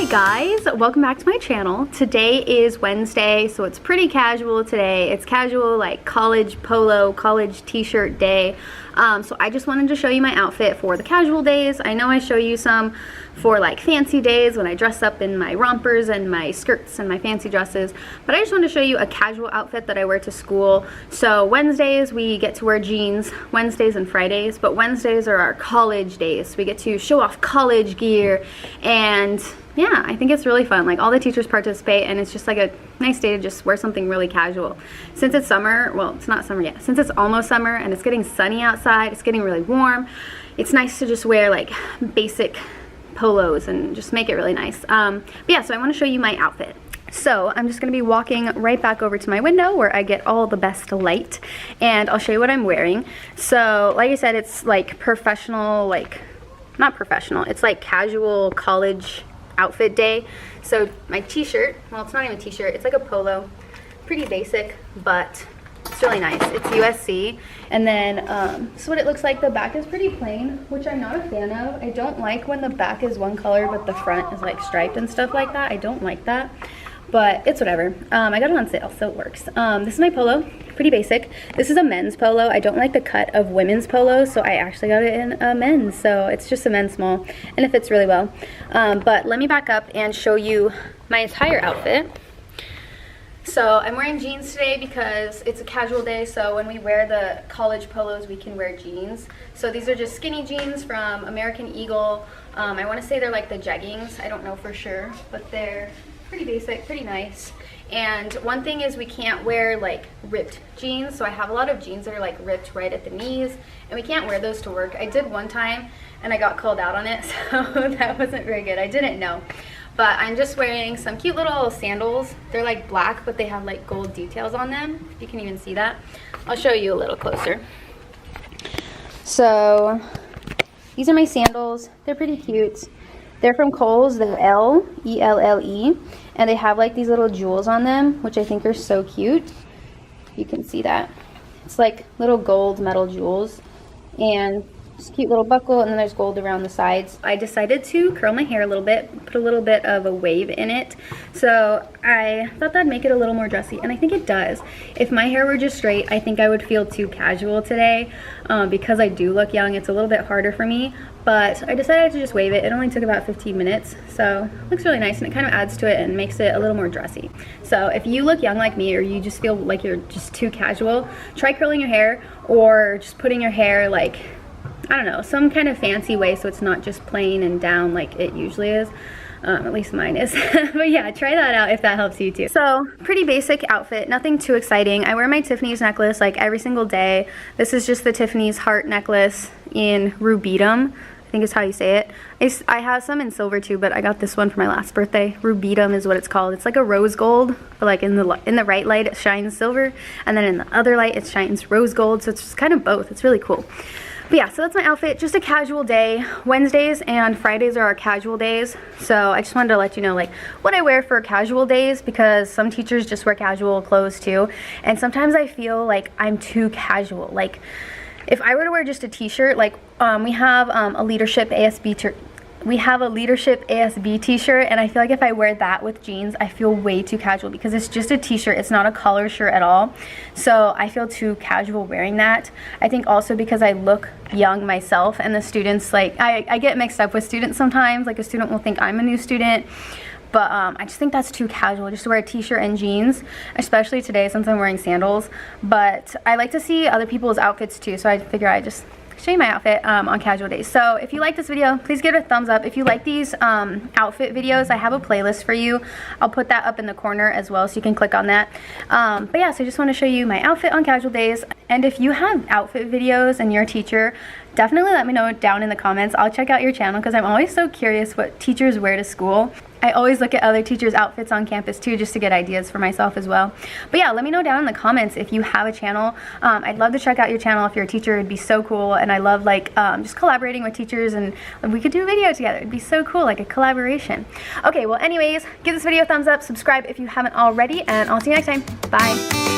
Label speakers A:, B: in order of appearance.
A: Hi guys, welcome back to my channel. Today is Wednesday, so it's pretty casual today. It's casual, like college polo, college t-shirt day. So I just wanted to show you my outfit for the casual days. I know I show you some for like fancy days when I dress up in my rompers and my skirts and my fancy dresses, but I just want to show you a casual outfit that I wear to school. So Wednesdays we get to wear jeans, Wednesdays and Fridays, but Wednesdays are our college days. So we get to show off college gear, and yeah, I think it's really fun. Like, all the teachers participate, and it's just like a nice day to just wear something really casual. Since it's summer, well, it's not summer yet, since it's almost summer and it's getting sunny outside, it's getting really warm, it's nice to just wear like basic polos and just make it really nice. But yeah, so I want to show you my outfit. So I'm just going to be walking right back over to my window where I get all the best light, and I'll show you what I'm wearing. So like I said, it's like professional, like not professional, it's like casual college outfit day. So my t-shirt, well, it's not even a t-shirt, it's like a polo, pretty basic, but it's really nice. It's USC. And then this is what it looks like. The back is pretty plain, which I'm not a fan of. I don't like when the back is one color but the front is like striped and stuff like that. I don't like that, but it's whatever. I got it on sale, so it works. This is my polo, pretty basic. This is a men's polo. I don't like the cut of women's polos, so I actually got it in a men's, so it's just a men's small, and it fits really well. But let me back up and show you my entire outfit. So I'm wearing jeans today because it's a casual day, so when we wear the college polos, we can wear jeans. So these are just skinny jeans from American Eagle. I want to say they're like the jeggings. I don't know for sure, but they're pretty basic, pretty nice. And one thing is we can't wear like ripped jeans, so I have a lot of jeans that are like ripped right at the knees, and we can't wear those to work. I did one time and I got called out on it, so that wasn't very good. I didn't know. But I'm just wearing some cute little sandals. They're like black, but they have like gold details on them. You can even see that. I'll show you a little closer. So these are my sandals. They're pretty cute. They're from Kohl's. They're E-L-L-E, and they have like these little jewels on them, which I think are so cute. You can see that. It's like little gold metal jewels, and just cute little buckle, and then there's gold around the sides. I decided to curl my hair a little bit, put a little bit of a wave in it. So I thought that'd make it a little more dressy, and I think it does. If my hair were just straight, I think I would feel too casual today. Because I do look young, it's a little bit harder for me, but I decided to just wave it. It only took about 15 minutes, so it looks really nice, and it kind of adds to it and makes it a little more dressy. So if you look young like me, or you just feel like you're just too casual, try curling your hair, or just putting your hair like, I don't know, some kind of fancy way so it's not just plain and down like it usually is. At least mine is. But yeah, try that out if that helps you too. So pretty basic outfit, nothing too exciting. I wear my Tiffany's necklace like every single day. This is just the Tiffany's heart necklace in rubidium, I think is how you say it. I have some in silver too, but I got this one for my last birthday. Rubidium is what it's called. It's like a rose gold, but like in the right light it shines silver, and then in the other light it shines rose gold, so it's just kind of both. It's really cool. But yeah, so that's my outfit, just a casual day. Wednesdays and Fridays are our casual days, so I just wanted to let you know like what I wear for casual days, because some teachers just wear casual clothes too, and sometimes I feel like I'm too casual. Like if I were to wear just a t-shirt, like we have a leadership ASB t-shirt, and I feel like if I wear that with jeans, I feel way too casual because it's just a t-shirt. It's not a collar shirt at all, so I feel too casual wearing that. I think also because I look young myself, and the students, like I get mixed up with students sometimes. Like a student will think I'm a new student, but I just think that's too casual just to wear a t-shirt and jeans, especially today since I'm wearing sandals. But I like to see other people's outfits too, so I figure I just show you my outfit on casual days. So if you like this video, please give it a thumbs up. If you like these outfit videos, I have a playlist for you. I'll put that up in the corner as well, so you can click on that. But yeah, so I just want to show you my outfit on casual days. And if you have outfit videos and you're a teacher, definitely let me know down in the comments. I'll check out your channel because I'm always so curious what teachers wear to school. I always look at other teachers' outfits on campus too, just to get ideas for myself as well. But yeah, let me know down in the comments if you have a channel. I'd love to check out your channel if you're a teacher. It'd be so cool, and I love like just collaborating with teachers, and we could do a video together. It'd be so cool, like a collaboration. Okay, well anyways, give this video a thumbs up, subscribe if you haven't already, and I'll see you next time. Bye.